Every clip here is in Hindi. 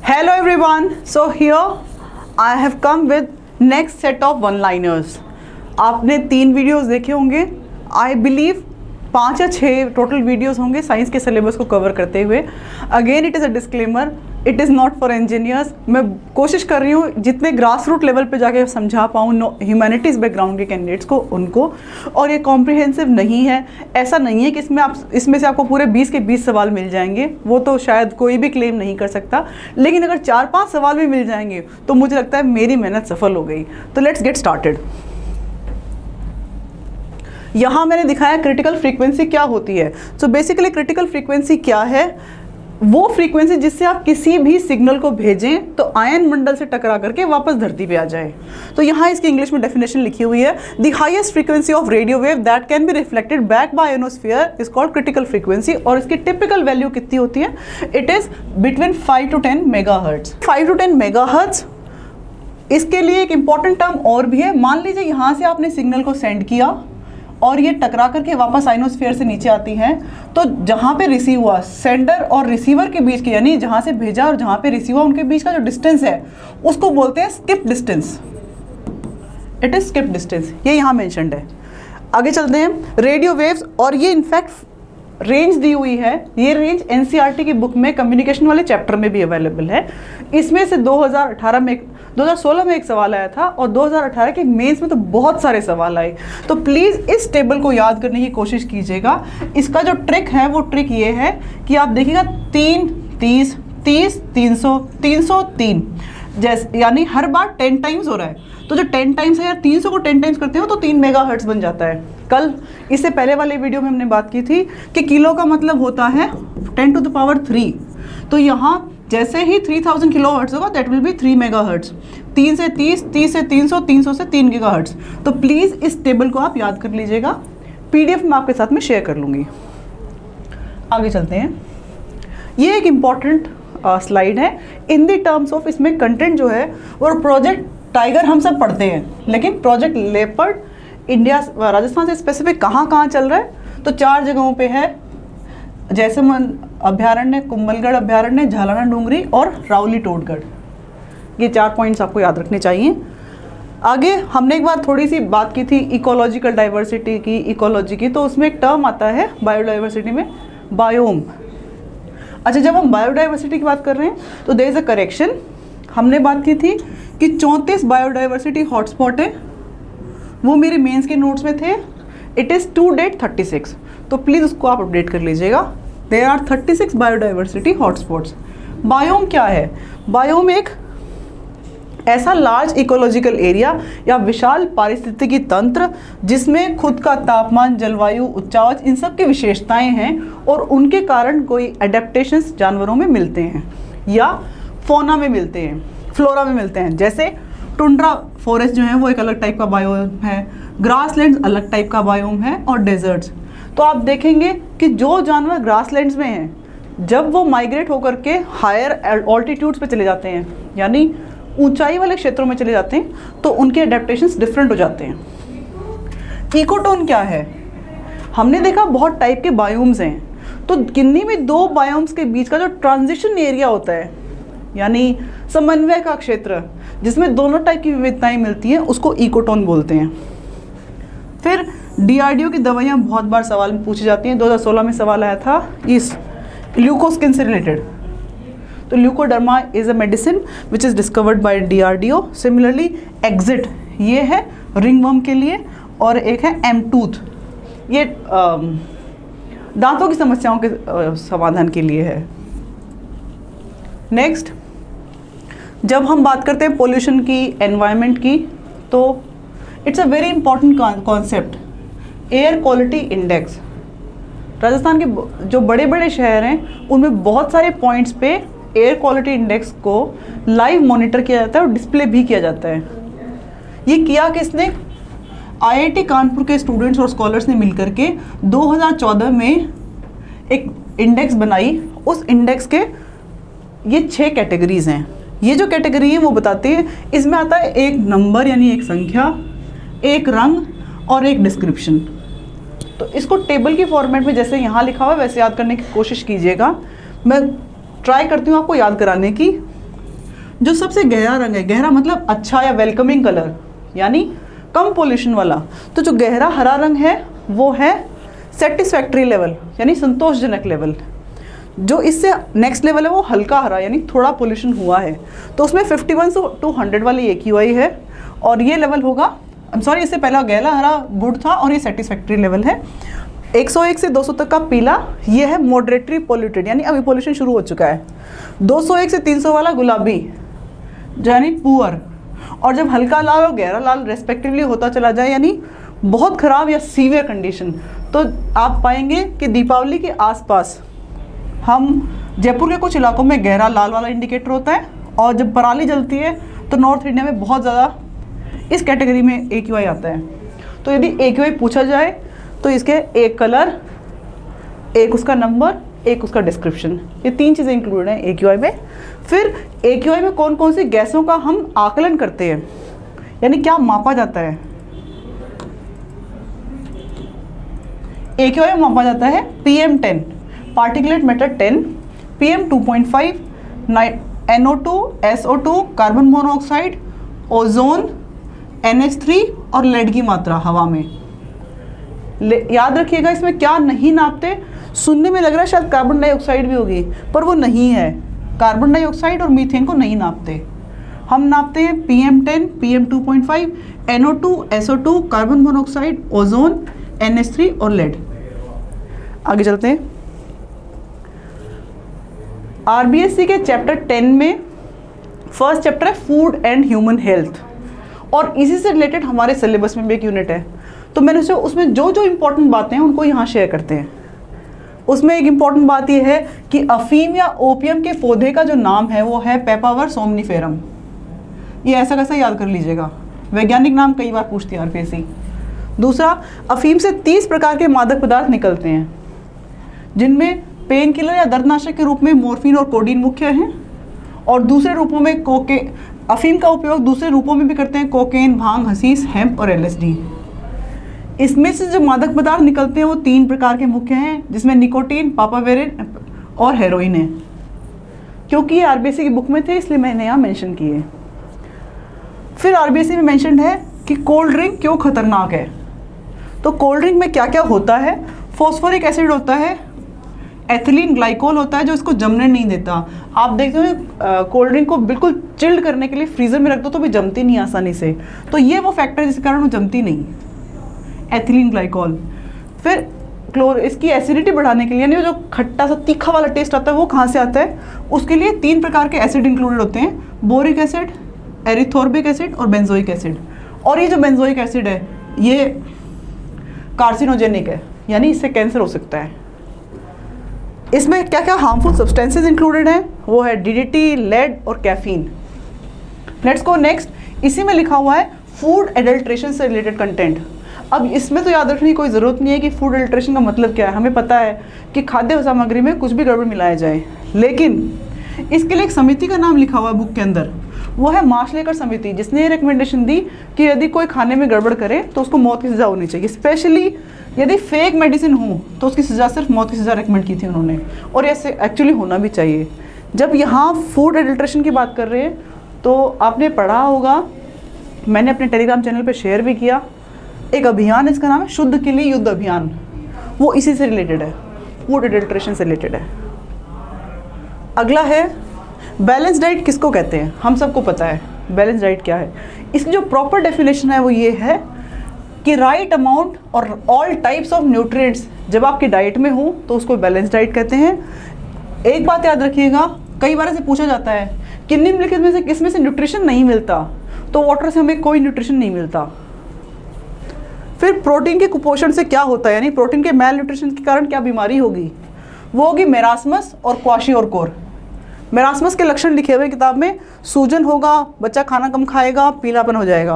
Hello everyone. So here I have come with next set of one-liners. आपने 3 वीडियोस देखे होंगे. आई बिलीव 5 या 6 टोटल वीडियोस होंगे साइंस के सिलेबस को कवर करते हुए. Again it is a disclaimer, it is not for engineers. मैं कोशिश कर रही हूँ जितने ग्रास रूट लेवल पे जाके समझा पाऊँ ह्यूमैनिटीज़ बैकग्राउंड के कैंडिडेट्स को उनको. और ये कॉम्प्रिहेंसिव नहीं है. ऐसा नहीं है कि इसमें से आपको पूरे 20 के 20 सवाल मिल जाएंगे. वो तो शायद कोई भी क्लेम नहीं कर सकता. लेकिन अगर 4-5 सवाल भी मिल जाएंगे तो मुझे लगता है मेरी मेहनत सफल हो गई. तो लेट्स गेट स्टार्टेड. यहाँ मैंने दिखाया क्रिटिकल फ्रीक्वेंसी क्या होती है. सो बेसिकली क्रिटिकल फ्रीक्वेंसी क्या है? वो फ्रीक्वेंसी जिससे आप किसी भी सिग्नल को भेजें तो आयन मंडल से टकरा करके वापस धरती पे आ जाए. तो यहाँ इसकी इंग्लिश में डेफिनेशन लिखी हुई है. The highest frequency of radio wave that can be reflected back by ionosphere is called critical frequency. और इसकी टिपिकल वैल्यू कितनी होती है? It is between 5 to 10 megahertz. 5 to 10 megahertz. इसके लिए एक इंपॉर्टेंट टर्म और भी है. मान लीजिए यहाँ से आपने सिग्नल को सेंड किया और ये टकरा करके वापस आइनोस्फीयर से नीचे आती हैं, तो जहाँ पे रिसीव हुआ, सेंडर और रिसीवर के बीच की, यानी जहाँ से भेजा और जहाँ पे रिसीव हुआ उनके बीच का जो डिस्टेंस है उसको बोलते हैं skip distance. It is skip distance. ये यहाँ मेंशन्ड है. आगे चलते हैं. रेडियो वेव्स, और ये इनफैक्ट रेंज दी हुई है. ये रेंज एनसीईआरटी की बुक में कम्युनिकेशन वाले चैप्टर में भी अवेलेबल है. इसमें से 2016 में एक सवाल आया था और 2018 के मेंस में तो बहुत सारे सवाल आए. तो प्लीज़ इस टेबल को याद करने की कोशिश कीजिएगा. इसका जो ट्रिक है वो ट्रिक ये है कि आप देखिएगा 3, 30, 30, 300, 303, जैसे यानी हर बार 10 टाइम्स हो रहा है. तो जो 10 टाइम्स है या 300 को 10 टाइम्स करते हो तो 3 मेगाहर्ट्ज बन जाता है. कल इससे पहले वाले वीडियो में हमने बात की थी कि किलो का मतलब होता है 10 to the power 3. तो यहाँ जैसे ही 3000 किलो हर्ट्ज होगा दैट विल बी 3 मेगाहर्ट्ज. 3 से 30, 30 से 300, 300 से 3 गीगाहर्ट्ज. तो प्लीज़ इस टेबल को आप याद कर लीजिएगा. पीडीएफ में आपके साथ में शेयर कर लूँगी. आगे चलते हैं. ये एक इम्पॉर्टेंट स्लाइड है इन द टर्म्स ऑफ इसमें कंटेंट जो है. और प्रोजेक्ट टाइगर हम सब पढ़ते हैं, लेकिन प्रोजेक्ट लेपर्ड इंडिया राजस्थान से स्पेसिफिक कहाँ चल रहा है? तो 4 जगहों पे है. जैसलमेर अभ्यारण्य, कुंभलगढ़ अभ्यारण्य, झालाना डूंगरी और रावली टोडगढ़. ये 4 पॉइंट्स आपको याद रखने चाहिए. आगे हमने एक बार थोड़ी सी बात की थी इकोलॉजिकल डाइवर्सिटी की, इकोलॉजी की. तो उसमें एक टर्म आता है बायोडाइवर्सिटी में, बायोम. अच्छा, जब हम बायोडाइवर्सिटी की बात कर रहे हैं तो देयर इज अ करेक्शन. हमने बात की थी कि 34 बायोडाइवर्सिटी हॉटस्पॉट है. वो मेरे मेंस के नोट्स में थे. It is to date 36. तो प्लीज़ उसको आप अपडेट कर लीजिएगा. There are 36 biodiversity hotspots. Biome क्या है? बायोम एक ऐसा लार्ज इकोलॉजिकल एरिया या विशाल पारिस्थितिकी तंत्र जिसमें खुद का तापमान, जलवायु, उच्चावच, इन सब की विशेषताएं हैं और उनके कारण कोई एडेप्टेशंस जानवरों में मिलते हैं या फोना में मिलते हैं, फ्लोरा में मिलते हैं. जैसे टुंड्रा फॉरेस्ट जो है वो एक अलग टाइप का बायोम है, ग्रासलैंड्स अलग टाइप का बायोम है, और डेजर्ट्स. तो आप देखेंगे कि जो जानवर ग्रासलैंड्स में हैं जब वो माइग्रेट होकर के हायर ऑल्टीट्यूड्स पे चले जाते हैं, यानी ऊंचाई वाले क्षेत्रों में चले जाते हैं, तो उनके एडेप्टेशंस डिफरेंट हो जाते हैं. इकोटोन क्या है? हमने देखा बहुत टाइप के बायोम्स हैं. तो किन्हीं में 2 बायोम्स के बीच का जो ट्रांजिशन एरिया होता है, यानी समन्वय का क्षेत्र जिसमें दोनों टाइप की विविधताएं मिलती हैं, उसको इकोटोन बोलते हैं. फिर डीआरडीओ की दवाइयाँ बहुत बार सवाल में पूछी जाती हैं. 2016 में सवाल आया था इस ल्यूकोस्किन से रिलेटेड. तो leucoderma is a medicine which is discovered by DRDO. Similarly exit ये है रिंगवर्म के लिए, और एक है एमटूथ, ये दांतों की समस्याओं के समाधान के लिए है. नेक्स्ट, जब हम बात करते हैं पोल्यूशन की, एनवायरनमेंट की, तो it's a very important concept, air quality index. Rajasthan के जो बड़े बड़े शहर हैं उनमें बहुत सारे पॉइंट्स पे एयर क्वालिटी इंडेक्स को लाइव मॉनिटर किया जाता है और डिस्प्ले भी किया जाता है. ये किया किसने? आईआईटी कानपुर के स्टूडेंट्स और स्कॉलर्स ने मिलकर के 2014 में एक इंडेक्स बनाई. उस इंडेक्स के ये 6 कैटेगरीज हैं. ये जो कैटेगरी है वो बताती है, इसमें आता है एक नंबर यानी एक संख्या, एक रंग और एक डिस्क्रिप्शन. तो इसको टेबल की फॉर्मेट में जैसे यहाँ लिखा हुआ है वैसे याद करने की कोशिश कीजिएगा. मैं ट्राई करती हूँ आपको याद कराने की. जो सबसे गहरा रंग है, गहरा मतलब अच्छा या वेलकमिंग कलर, यानी कम पोल्यूशन वाला, तो जो गहरा हरा रंग है वो है सेटिस्फैक्ट्री लेवल, यानी संतोषजनक लेवल। जो इससे नेक्स्ट लेवल है वो हल्का हरा, यानी थोड़ा पोल्यूशन हुआ है, तो उसमें 51 से 200 वाली AQI है, और ये लेवल होगा, सॉरी इससे पहला गहरा हरा गुड था और ये सेटिस्फैक्ट्री लेवल है। 101 से 200 तक का पीला, ये है मॉडरेटरी पोल्यूटेड, यानी अभी पोल्यूशन शुरू हो चुका है। 201 से 300 वाला गुलाबी, यानी पुअर, और जब हल्का लाल और गहरा लाल रेस्पेक्टिवली होता चला जाए, यानी बहुत ख़राब या सीवियर कंडीशन, तो आप पाएंगे कि दीपावली के आसपास हम जयपुर के कुछ इलाकों में गहरा लाल वाला इंडिकेटर होता है, और जब पराली जलती है तो नॉर्थ इंडिया में बहुत ज़्यादा इस कैटेगरी में AQI आता है। तो यदि AQI पूछा जाए तो इसके एक कलर, एक उसका नंबर, एक उसका डिस्क्रिप्शन, ये 3 चीज़ें इंक्लूड हैं AQI में। फिर AQI में कौन कौन सी गैसों का हम आकलन करते हैं, यानी क्या मापा जाता है। AQI में मापा जाता है PM10, particulate matter 10, PM2.5, NO2, SO2, carbon monoxide, ozone, NH3 और लेड की मात्रा हवा में। याद रखिएगा इसमें क्या नहीं नापते, सुनने में लग रहा है शायद कार्बन डाइऑक्साइड भी होगी, पर वो नहीं है। कार्बन डाइऑक्साइड और मीथेन को नहीं नापते, हम नापते हैं PM10, PM2.5, NO2, SO2, carbon monoxide, ozone, NH3 और लेड। आगे चलते हैं। RBSc के चैप्टर 10 में फर्स्ट चैप्टर है फूड एंड ह्यूमन हेल्थ, और इसी से रिलेटेड हमारे सिलेबस में भी एक यूनिट है, तो मैंने उसमें जो जो इम्पोर्टेंट बातें हैं उनको यहाँ शेयर करते हैं। उसमें एक इम्पॉर्टेंट बात यह है कि अफीम या ओपियम के पौधे का जो नाम है वो है पेपावर सोमनिफेरम। ये ऐसा कैसा याद कर लीजिएगा, वैज्ञानिक नाम कई बार पूछती है RPSC। दूसरा, अफीम से 30 प्रकार के मादक पदार्थ निकलते हैं, जिनमें पेन किलर या दर्दनाशक के रूप में मॉर्फिन और कोडीन मुख्य हैं, और दूसरे रूपों में अफीम का उपयोग दूसरे रूपों में भी करते हैं, कोकेन, भांग, हसीस, हेम्प और LSD। इसमें से जो मादक पदार्थ निकलते हैं वो 3 प्रकार के मुख्य हैं, जिसमें निकोटीन, पापावेरिन और हेरोइन है। क्योंकि ये RBSc की बुक में थे इसलिए मैंने यहाँ मेंशन किए। फिर RBSc में मेंशन है कि कोल्ड ड्रिंक क्यों खतरनाक है। तो कोल्ड ड्रिंक में क्या क्या होता है, फॉस्फोरिक एसिड होता है, एथिलीन ग्लाइकोल होता है जो इसको जमने नहीं देता। आप देखते हो कोल्ड ड्रिंक को बिल्कुल चिल्ड करने के लिए फ्रीज़र में रख दो तो भी जमती नहीं आसानी से, तो ये वो फैक्टर जिसके कारण वो जमती नहीं, एथिलीन ग्लाइकोल। फिर इसकी एसिडिटी बढ़ाने के लिए, यानी जो खट्टा सा तीखा वाला टेस्ट आता है वो कहाँ से आता है, उसके लिए 3 प्रकार के एसिड इंक्लूडेड होते हैं, बोरिक एसिड, एरिथोर्बिक एसिड और बेंजोइक एसिड। और ये जो बेंजोइक एसिड है ये कार्सिनोजेनिक है, यानी इससे कैंसर हो सकता है। इसमें क्या क्या हार्मफुल सब्सटेंसेस इंक्लूडेड हैं, वो है DDT, लेड और कैफीन। Let's go next. इसी में लिखा हुआ है फूड एडल्ट्रेशन से रिलेटेड कंटेंट। अब इसमें तो याद रखने की कोई ज़रूरत नहीं है कि फूड एडल्ट्रेशन का मतलब क्या है। हमें पता है कि खाद्य सामग्री में कुछ भी गड़बड़ मिलाया जाए, लेकिन इसके लिए एक समिति का नाम लिखा हुआ है बुक के अंदर, वो है माशलेकर समिति, जिसने ये रिकमेंडेशन दी कि यदि कोई खाने में गड़बड़ करे तो उसको मौत की सज़ा होनी चाहिए। स्पेशली यदि फेक मेडिसिन हो तो उसकी सज़ा सिर्फ मौत की सज़ा रिकमेंड की थी उन्होंने, और ऐसे एक्चुअली होना भी चाहिए। जब यहाँ फूड एडल्ट्रेशन की बात कर रहे हैं तो आपने पढ़ा होगा, मैंने अपने टेलीग्राम चैनल पे शेयर भी किया, एक अभियान इसका नाम है शुद्ध के लिए युद्ध अभियान, वो इसी से रिलेटेड है, फूड एडल्ट्रेशन से रिलेटेड है। अगला है बैलेंस डाइट किसको कहते हैं, हम सबको पता है बैलेंस डाइट क्या है। इसकी जो प्रॉपर डेफिनेशन है वो ये है कि राइट अमाउंट और ऑल टाइप्स ऑफ न्यूट्रिएंट्स जब आपकी डाइट में हो तो उसको बैलेंस डाइट कहते हैं। एक बात याद रखिएगा, कई बार ऐसे पूछा जाता है कि निम्नलिखित में से किसमें से न्यूट्रिशन नहीं मिलता, तो वाटर से हमें कोई न्यूट्रिशन नहीं मिलता। फिर प्रोटीन के कुपोषण से क्या होता है, यानी प्रोटीन के मेल न्यूट्रिशन के कारण क्या बीमारी होगी, वो होगी मेरास्मस और क्वाशियोरकोर। मेरास्मस के लक्षण लिखे हुए किताब में, सूजन होगा, बच्चा खाना कम खाएगा, पीलापन हो जाएगा।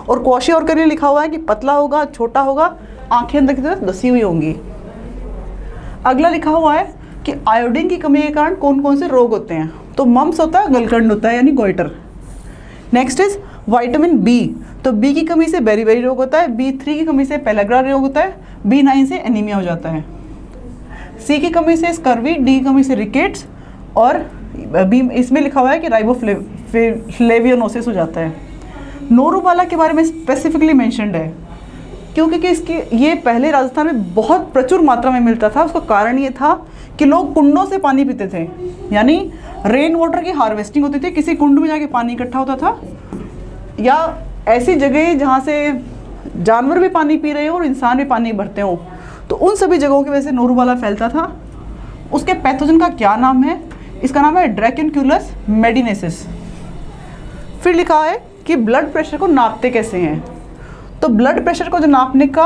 और क्वाशियोरकोर में लिखा हुआ है कि पतला होगा, छोटा होगा, आंखें अंदर की तरफ धसी हुई होंगी। अगला लिखा हुआ है कि आयोडीन की कमी के कारण कौन कौन से रोग होते हैं, तो मम्स होता है, गलकंड होता है यानी goitre. Next is vitamin B, तो बी की कमी से बेरी रोग होता है, B3 की कमी से पेलाग्रा रोग होता है, B9 से एनीमिया हो जाता है, सी की कमी से स्कर्वी, डी की कमी से रिकेट्स और बी इसमें लिखा हुआ है कि राइबोफ्लेवियोनोसिस हो जाता है। नोरूबाला के बारे में स्पेसिफिकली मेंशन्ड है क्योंकि इसकी ये पहले राजस्थान में बहुत प्रचुर मात्रा में मिलता था। उसका कारण ये था कि लोग कुंडों से पानी पीते थे, यानी रेन वाटर की हार्वेस्टिंग होती थी, किसी कुंड में जाके पानी इकट्ठा होता था, या ऐसी जगह जहाँ से जानवर भी पानी पी रहे हो और इंसान भी पानी भरते हो, तो उन सभी जगहों की वजह से नोरूबाला फैलता था। उसके पैथोजन का क्या नाम है? इसका नाम है ड्रैकेनक्यूलस मेडिनेसिस। फिर लिखा है कि ब्लड प्रेशर को नापते कैसे हैं। तो ब्लड प्रेशर को जो नापने का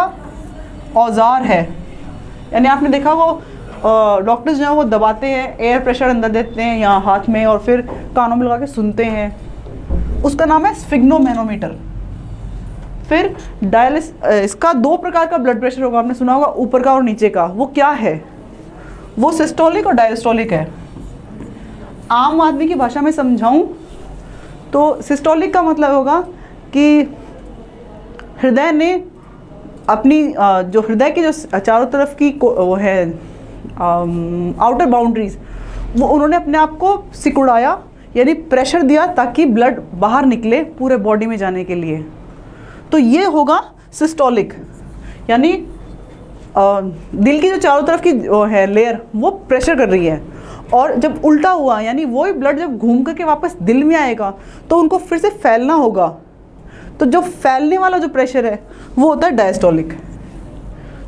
औजार है, यानी आपने देखा वो डॉक्टर्स जो है वो दबाते हैं, एयर प्रेशर अंदर देते हैं यहाँ हाथ में और फिर कानों में लगा के सुनते हैं, उसका नाम है स्फिग्नोमेनोमीटर। फिर इसका 2 प्रकार का ब्लड प्रेशर होगा, आपने सुना होगा, ऊपर का और नीचे का। वो क्या है? वो सिस्टोलिक और डायस्टोलिक है। आम आदमी की भाषा में समझाऊं तो सिस्टोलिक का मतलब होगा कि हृदय ने अपनी जो हृदय की जो चारों तरफ की वो है आउटर बाउंड्रीज, वो उन्होंने अपने आप को सिकुड़ाया, यानी प्रेशर दिया ताकि ब्लड बाहर निकले पूरे बॉडी में जाने के लिए। तो ये होगा सिस्टोलिक, यानी दिल की जो चारों तरफ की है लेयर वो प्रेशर कर रही है, और जब उल्टा हुआ यानी वही ब्लड जब घूम करके वापस दिल में आएगा तो उनको फिर से फैलना होगा। तो जो फैलने वाला जो प्रेशर है वो होता है डायस्टोलिक।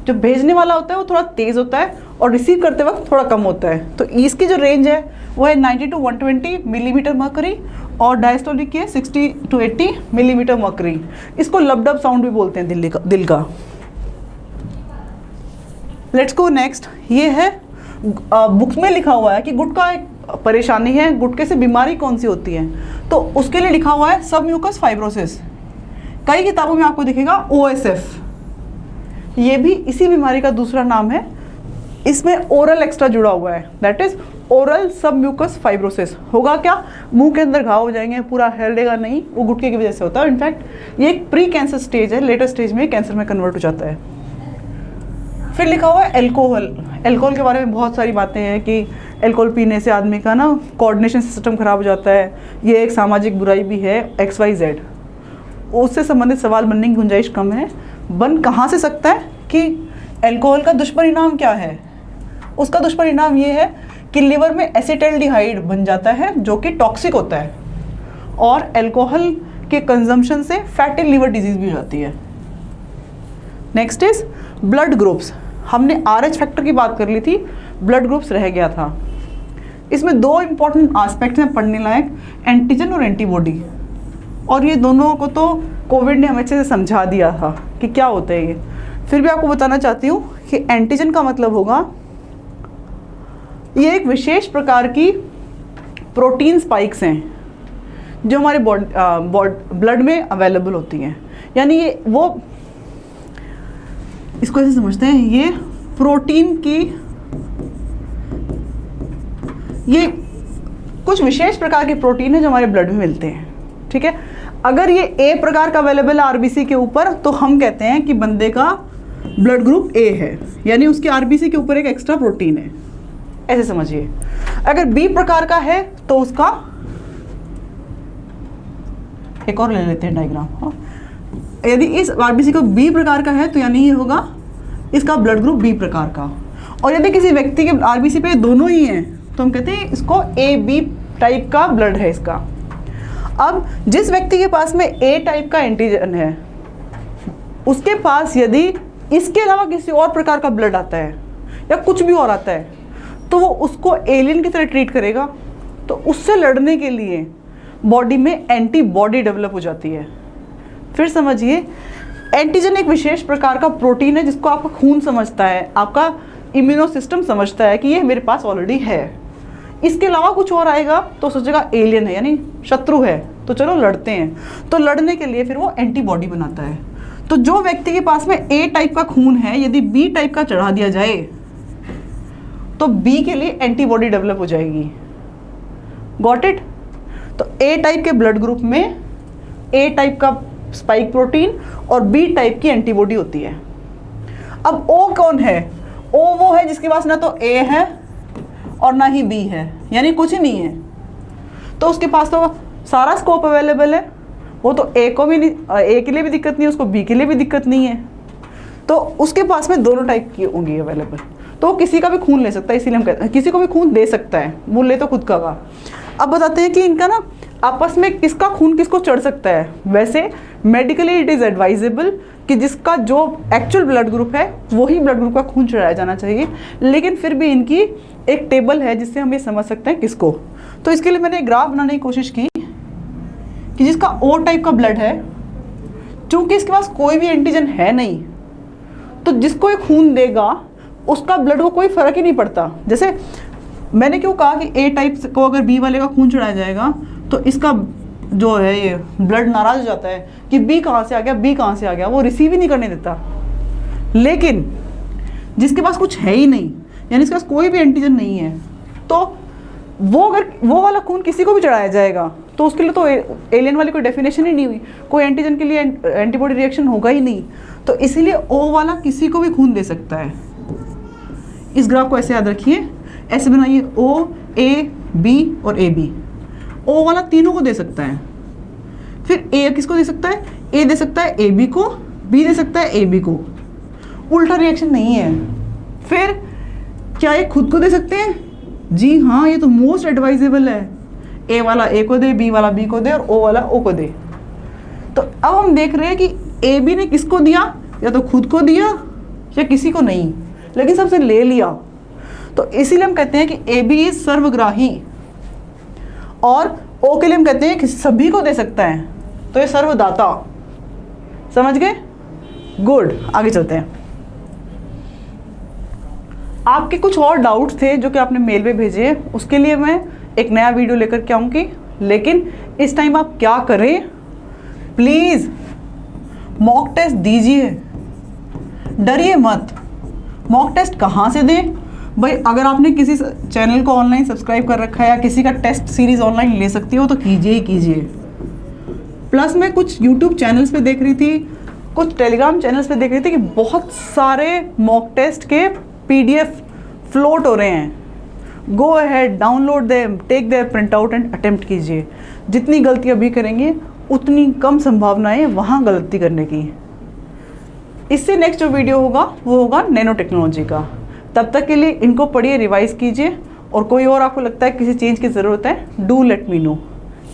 जो भेजने वाला होता है वो थोड़ा तेज़ होता है और रिसीव करते वक्त थोड़ा कम होता है। तो इसकी जो रेंज है वो है 90 to 120 मिलीमीटर मर्करी, और डायस्टोलिक की है 60 to 80 मिलीमीटर मर्करी। इसको लबडब साउंड भी बोलते हैं दिल का। Let's go next. ये है बुक्स में लिखा हुआ है कि गुटका एक परेशानी है, गुटके से बीमारी कौन सी होती है, तो उसके लिए लिखा हुआ है सबम्यूकस फाइब्रोसिस। कई किताबों में आपको दिखेगा OSF, ये भी इसी बीमारी का दूसरा नाम है। इसमें ओरल एक्स्ट्रा जुड़ा हुआ है, that is oral submucous fibrosis. होगा क्या? मुंह के अंदर घाव हो जाएंगे, पूरा हिलेगा नहीं, वो गुटके की वजह से होता है। इनफैक्ट ये एक प्री कैंसर स्टेज है, लेटर स्टेज में कैंसर में कन्वर्ट हो जाता है। फिर लिखा हुआ है एल्कोहल। एल्कोहल के बारे में बहुत सारी बातें हैं कि एल्कोहल पीने से आदमी का ना कोऑर्डिनेशन सिस्टम खराब हो जाता है, ये एक सामाजिक बुराई भी है, XYZ। उससे संबंधित सवाल बनने की गुंजाइश कम है। बन कहाँ से सकता है कि एल्कोहल का दुष्परिणाम क्या है? उसका दुष्परिणाम ये है कि लिवर में एसिटाल्डिहाइड बन जाता है जो कि टॉक्सिक होता है, और एल्कोहल के कंजम्पशन से फैटी लिवर डिजीज भी हो जाती है। Next is blood groups. हमने RH फैक्टर की बात कर ली थी, ब्लड ग्रुप्स रह गया था। इसमें 2 इंपॉर्टेंट एस्पेक्ट्स हैं पढ़ने लायक, एंटीजन और एंटीबॉडी। और ये दोनों को तो कोविड ने हमें अच्छे से समझा दिया था कि क्या होता है ये। फिर भी आपको बताना चाहती हूँ कि एंटीजन का मतलब होगा ये एक विशेष प्रकार की प्रोटीन स्पाइक्स हैं जो हमारे ब्लड में अवेलेबल होती हैं। यानी ये वो, इसको ऐसे समझते हैं, ये प्रोटीन की, ये कुछ विशेष प्रकार के प्रोटीन है जो हमारे ब्लड में मिलते हैं। ठीक है, अगर ये A प्रकार का अवेलेबल RBC के ऊपर, तो हम कहते हैं कि बंदे का ब्लड ग्रुप A है, यानी उसकी RBC के ऊपर एक एक्स्ट्रा प्रोटीन है, ऐसे समझिए। अगर B प्रकार का है तो उसका, एक और ले लेते हैं डायग्राम। यदि इस RBC को B प्रकार का है तो यानी ये होगा इसका ब्लड ग्रुप B प्रकार का। और यदि किसी व्यक्ति के RBC पे दोनों ही हैं तो हम कहते हैं इसको AB टाइप का ब्लड है इसका। अब जिस व्यक्ति के पास में A टाइप का एंटीजन है, उसके पास यदि इसके अलावा किसी और प्रकार का ब्लड आता है या कुछ भी और आता है, तो वो उसको एलियन की तरह ट्रीट करेगा। तो उससे लड़ने के लिए बॉडी में एंटीबॉडी डेवलप हो जाती है। फिर समझिए, एंटीजन एक विशेष प्रकार का प्रोटीन है जिसको आपका खून समझता है, आपका इम्यूनो सिस्टम समझता है कि ये मेरे पास ऑलरेडी है। इसके अलावा कुछ और आएगा तो सोचेगा एलियन है, यानी शत्रु है, तो चलो लड़ते हैं। तो लड़ने के लिए फिर वो एंटीबॉडी बनाता है। तो जो व्यक्ति के पास में A टाइप का खून है, यदि B टाइप का चढ़ा दिया जाए तो B के लिए एंटीबॉडी डेवलप हो जाएगी। Got it? तो A टाइप के ब्लड ग्रुप में A टाइप का स्पाइक प्रोटीन और B टाइप की एंटीबॉडी होती है। अब O कौन है? O वो है जिसके पास ना तो A है और ना ही B है, यानी कुछ ही नहीं है। तो उसके पास तो सारा स्कोप अवेलेबल है, वो तो ए को भी नहीं, ए के लिए भी दिक्कत नहीं है, उसको बी के लिए भी दिक्कत नहीं है, तो उसके पास में दोनों टाइप की होंगी अवेलेबल। तो वो किसी का भी खून ले सकता है, इसीलिए हम कहते हैं किसी को भी खून दे सकता है, वो ले तो खुद का होगा। अब बताते हैं कि इनका ना आपस में किसका खून किसको चढ़ सकता है। वैसे मेडिकली इट इज़ एडवाइजेबल कि जिसका जो एक्चुअल ब्लड ग्रुप है वही ब्लड ग्रुप का खून चढ़ाया जाना चाहिए, लेकिन फिर भी इनकी एक टेबल है जिससे हम ये समझ सकते हैं किसको। तो इसके लिए मैंने एक ग्राफ बनाने की कोशिश की कि जिसका ओ टाइप का ब्लड है, चूंकि इसके पास कोई भी एंटीजन है नहीं, तो जिसको ये खून देगा उसका ब्लड को कोई फर्क ही नहीं पड़ता। जैसे मैंने क्यों कहा कि ए टाइप को अगर बी वाले का खून चढ़ाया जाएगा तो इसका जो है ये ब्लड नाराज हो जाता है कि बी कहाँ से आ गया, बी कहाँ से आ गया, वो रिसीव ही नहीं करने देता। लेकिन जिसके पास कुछ है ही नहीं, यानी इसके पास कोई भी एंटीजन नहीं है, तो वो अगर वो वाला खून किसी को भी चढ़ाया जाएगा तो उसके लिए तो एलियन वाली कोई डेफिनेशन ही नहीं हुई, कोई एंटीजन के लिए एंटीबॉडी रिएक्शन होगा ही नहीं। तो इसीलिए ओ वाला किसी को भी खून दे सकता है। इस ग्राफ को ऐसे याद रखिए, ऐसे बनाइए, ओ ए बी और ए बी। ओ वाला तीनों को दे सकता है। फिर ए किसको दे सकता है, ए दे सकता है ए बी को, बी दे सकता है ए बी को, उल्टा रिएक्शन नहीं है। फिर क्या ये खुद को दे सकते हैं? जी हाँ, ये तो मोस्ट एडवाइजेबल है। ए वाला ए को दे, बी वाला बी को दे और ओ वाला ओ को दे। तो अब हम देख रहे हैं कि ए बी ने किसको दिया, या तो खुद को दिया या किसी को नहीं, लेकिन सबसे ले लिया। तो इसीलिए हम कहते हैं कि ए बी इज सर्वग्राही, और ओ के लिए हम कहते हैं कि सभी को दे सकता है, तो ये सर्वदाता। समझ गए? गुड, आगे चलते हैं। आपके कुछ और डाउट्स थे जो कि आपने मेल पे भेजे, उसके लिए मैं एक नया वीडियो लेकर के आऊँगी। लेकिन इस टाइम आप क्या करें, प्लीज़ मॉक टेस्ट दीजिए, डरिए मत। मॉक टेस्ट कहाँ से दें भाई? अगर आपने किसी चैनल को ऑनलाइन सब्सक्राइब कर रखा है या किसी का टेस्ट सीरीज़ ऑनलाइन ले सकती हो तो कीजिए ही कीजिए। प्लस मैं कुछ यूट्यूब चैनल्स पे देख रही थी, कुछ टेलीग्राम चैनल्स पे देख रही थी कि बहुत सारे मॉक टेस्ट के PDF फ्लोट हो रहे हैं। Go ahead, download them, take their print out and attempt कीजिए। जितनी गलती अभी करेंगे उतनी कम संभावना है वहाँ गलती करने की। इससे नेक्स्ट जो वीडियो होगा वो होगा नैनो टेक्नोलॉजी का। तब तक के लिए इनको पढ़िए, रिवाइज कीजिए, और कोई और आपको लगता है किसी चेंज की ज़रूरत है, do let me know.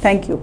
Thank you.